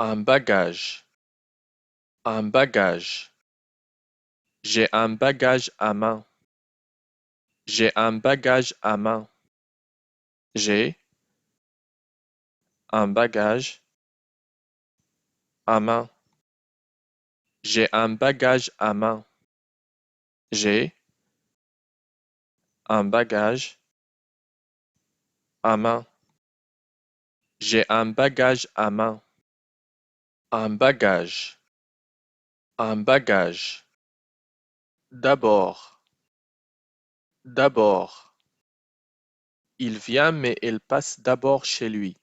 Un bagage. Un bagage. J'ai un bagage à main. J'ai un bagage à main. J'ai un bagage à main. J'ai un bagage à main. J'ai un bagage à main. J'ai un bagage à main. Un bagage. Un bagage. D'abord. D'abord. Il vient mais il passe d'abord chez lui.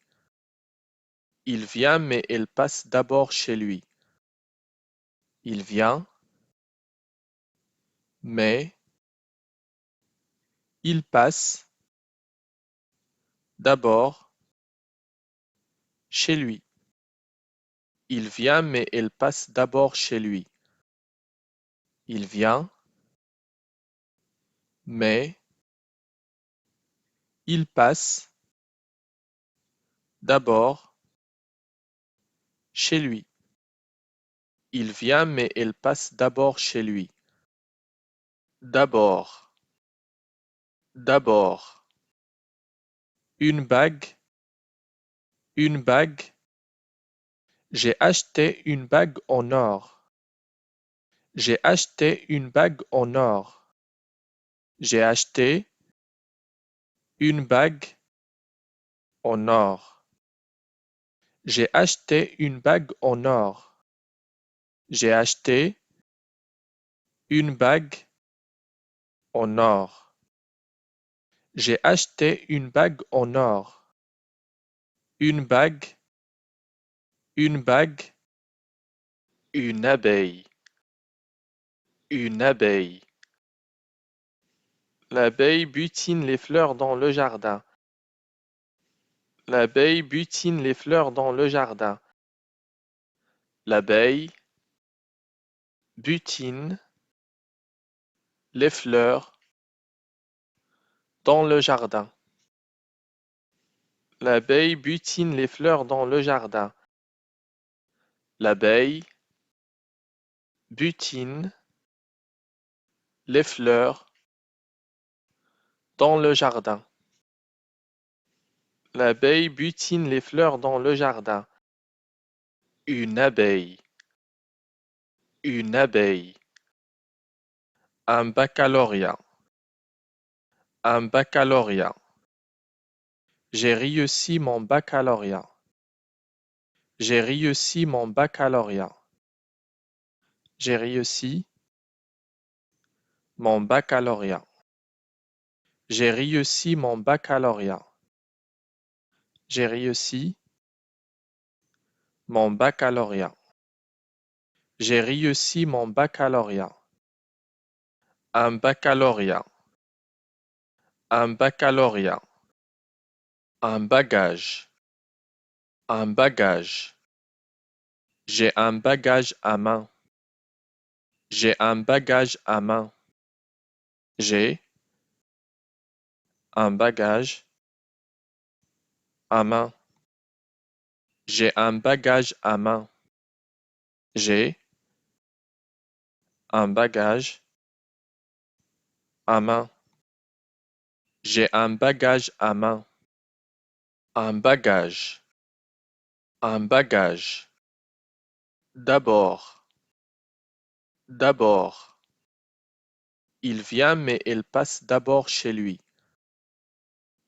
Il vient mais il passe d'abord chez lui. Il vient mais il passe d'abord chez lui. Il vient mais il passe d'abord chez lui. Il vient mais il passe d'abord chez lui. Il vient mais il passe d'abord chez lui. D'abord. D'abord. Une bague. Une bague. J'ai acheté une bague en or. J'ai acheté une bague en or. J'ai acheté une bague en or. J'ai acheté une bague en or. J'ai acheté une bague en or. J'ai acheté une bague en or. Une bague. Une bague. Une abeille. Une abeille. L'abeille butine les fleurs dans le jardin. L'abeille butine les fleurs dans le jardin. L'abeille butine les fleurs dans le jardin. L'abeille butine les fleurs dans le jardin. L'abeille butine les fleurs dans le jardin. L'abeille butine les fleurs dans le jardin. Une abeille. Une abeille. Un baccalauréat. Un baccalauréat. J'ai réussi mon baccalauréat. J'ai réussi mon baccalauréat. J'ai réussi mon baccalauréat. J'ai réussi mon baccalauréat. J'ai réussi mon baccalauréat. J'ai réussi mon baccalauréat. Un baccalauréat. Un baccalauréat. Un bagage. Un bagage. J'ai un bagage à main. J'ai un bagage à main. J'ai un bagage à main. J'ai un bagage à main. J'ai un bagage à main. J'ai un bagage à main. Un bagage. Un bagage. D'abord. D'abord. Il vient mais il passe d'abord chez lui.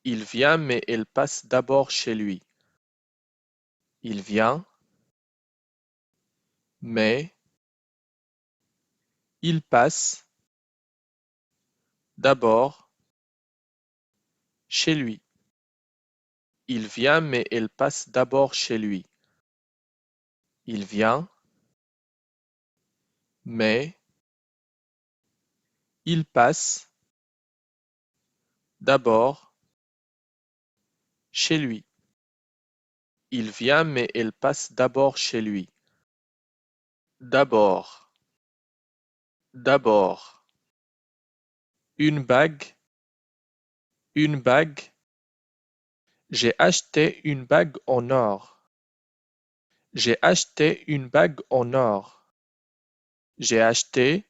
Il vient mais il passe d'abord chez lui. Il vient mais il passe d'abord chez lui. Il vient mais il passe d'abord chez lui. Il vient mais il passe d'abord chez lui. Il vient mais il passe d'abord chez lui. D'abord. D'abord. Une bague. Une bague. J'ai acheté une bague en or. J'ai acheté une bague en or. J'ai acheté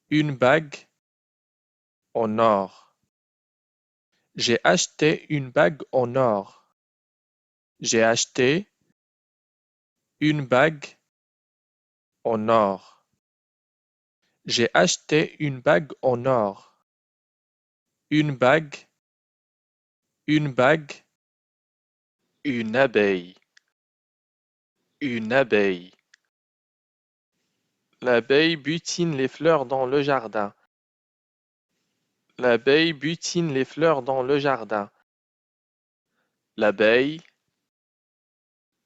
une bague en or. J'ai acheté une bague en or. J'ai acheté une bague en or. J'ai acheté une bague en or. Une bague, une bague, une abeille, une abeille. L'abeille butine les fleurs dans le jardin. L'abeille butine les fleurs dans le jardin. L'abeille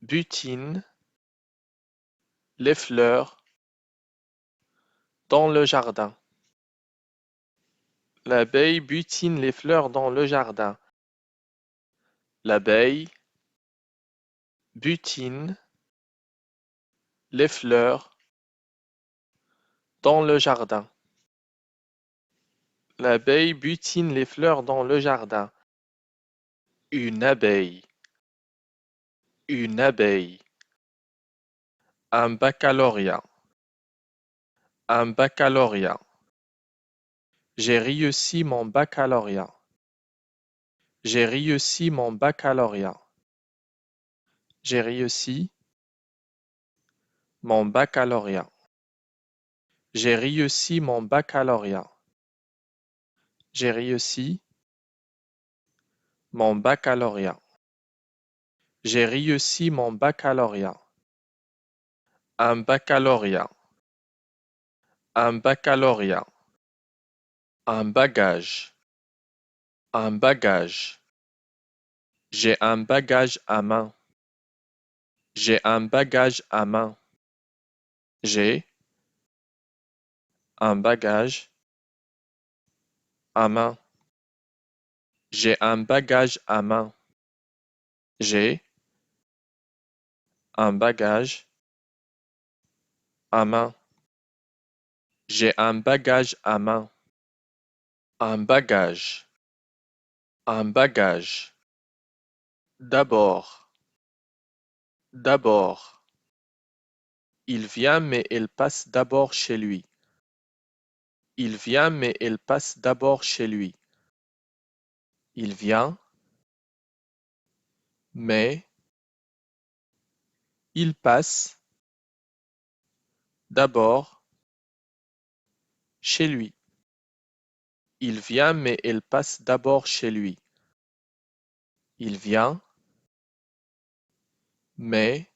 butine les fleurs dans le jardin. L'abeille butine les fleurs dans le jardin. L'abeille butine les fleurs dans le jardin. L'abeille butine les fleurs dans le jardin. Une abeille, une abeille. Un baccalauréat, un baccalauréat. J'ai réussi mon baccalauréat. J'ai réussi mon baccalauréat. J'ai réussi mon baccalauréat. J'ai réussi mon baccalauréat. J'ai réussi mon baccalauréat. J'ai réussi mon baccalauréat. Un baccalauréat. Un baccalauréat. Un bagage. Un bagage. J'ai un bagage à main. J'ai un bagage à main. J'ai un bagage à main. J'ai un bagage à main. J'ai un bagage à main. J'ai un bagage à main. Un bagage. Un bagage. D'abord. D'abord. Il vient mais il passe d'abord chez lui. Il vient mais il passe d'abord chez lui. Il vient mais il passe d'abord chez lui. Il vient mais il passe d'abord chez lui. Il vient mais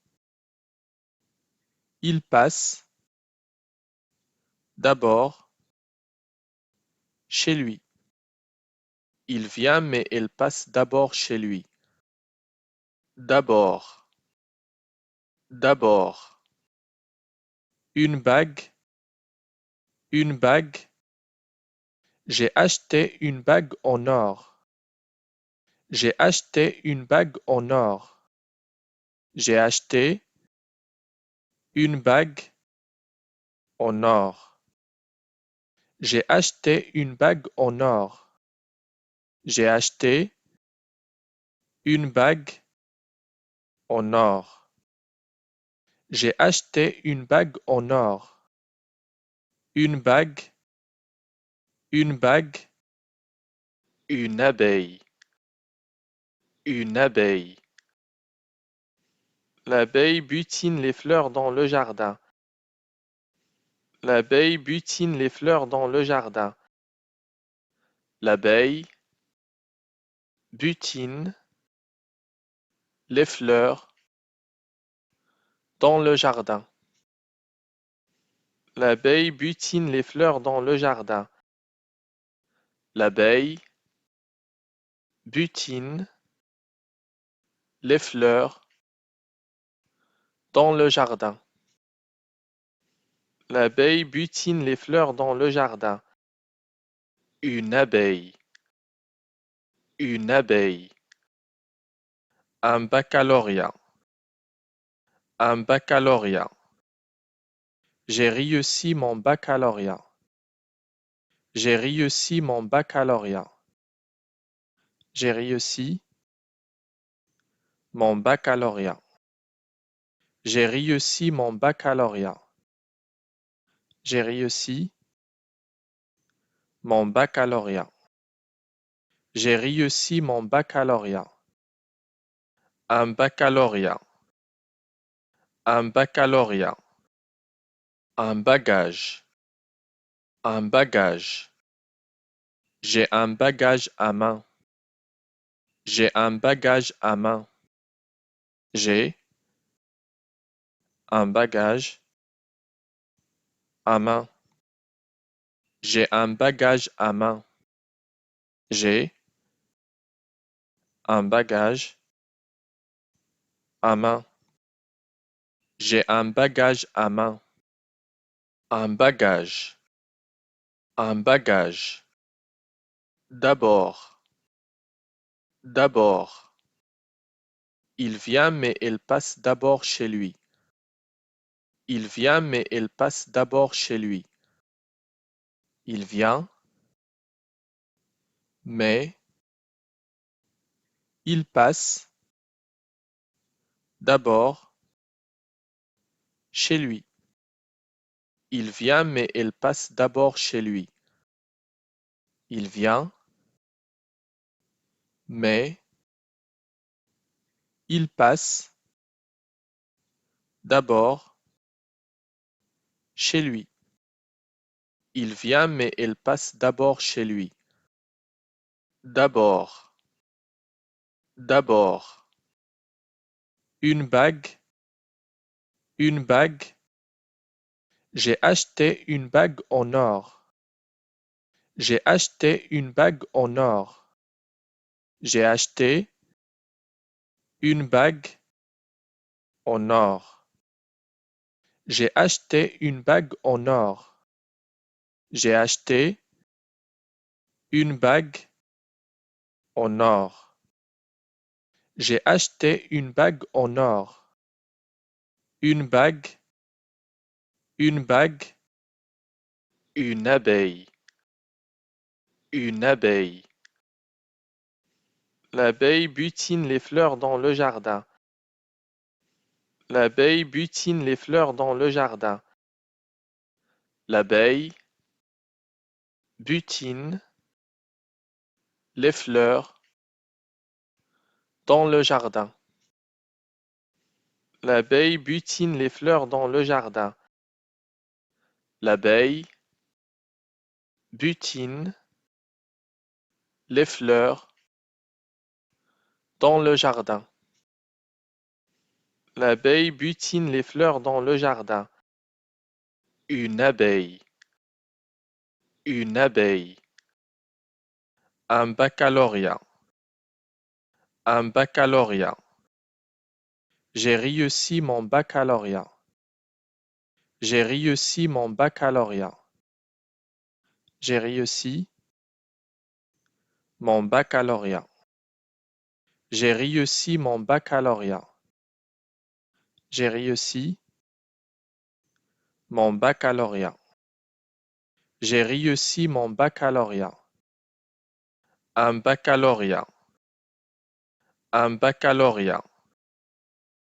il passe d'abord chez lui. Il vient mais il passe d'abord chez lui. D'abord. D'abord. Une bague. Une bague. J'ai acheté une bague en or. J'ai acheté une bague en or. J'ai acheté une bague en or. J'ai acheté une bague en or. J'ai acheté une bague en or. J'ai acheté une bague en or. Une bague. Une bague. Une abeille. Une abeille. L'abeille butine les fleurs dans le jardin. L'abeille butine les fleurs dans le jardin. L'abeille butine les fleurs dans le jardin. L'abeille butine les fleurs dans le jardin. L'abeille butine les fleurs dans le jardin. L'abeille butine les fleurs dans le jardin. Une abeille. Une abeille. Un baccalauréat. Un baccalauréat. J'ai réussi mon baccalauréat. J'ai réussi mon baccalauréat. J'ai réussi mon baccalauréat. J'ai réussi mon baccalauréat. J'ai réussi mon baccalauréat. J'ai réussi mon baccalauréat. Un baccalauréat. Un baccalauréat. Un bagage. Un bagage. J'ai un bagage à main. J'ai un bagage à main. J'ai un bagage à main. J'ai un bagage à main. J'ai un bagage à main. J'ai un bagage à main. Un bagage. Un bagage. D'abord. D'abord. Il vient mais il passe d'abord chez lui. Il vient mais il passe d'abord chez lui. Il vient mais il passe d'abord chez lui. Il vient mais il passe d'abord chez lui. Il vient mais il passe d'abord chez lui. Il vient mais il passe d'abord chez lui. D'abord. D'abord. Une bague. Une bague. J'ai acheté une bague en or. J'ai acheté une bague en or. J'ai acheté une bague en or. J'ai acheté une bague en or. J'ai acheté une bague en or. J'ai acheté une bague en or. Une bague. Une bague. Une abeille. Une abeille. L'abeille butine les fleurs dans le jardin. L'abeille butine les fleurs dans le jardin. L'abeille butine les fleurs dans le jardin. L'abeille butine les fleurs dans le jardin. L'abeille butine les fleurs dans le jardin. L'abeille butine les fleurs dans le jardin. Une abeille. Une abeille. Un baccalauréat. Un baccalauréat. J'ai réussi mon baccalauréat. J'ai réussi mon baccalauréat. J'ai réussi mon baccalauréat. J'ai réussi mon baccalauréat. J'ai réussi mon baccalauréat. J'ai réussi mon baccalauréat. Un baccalauréat. Un baccalauréat.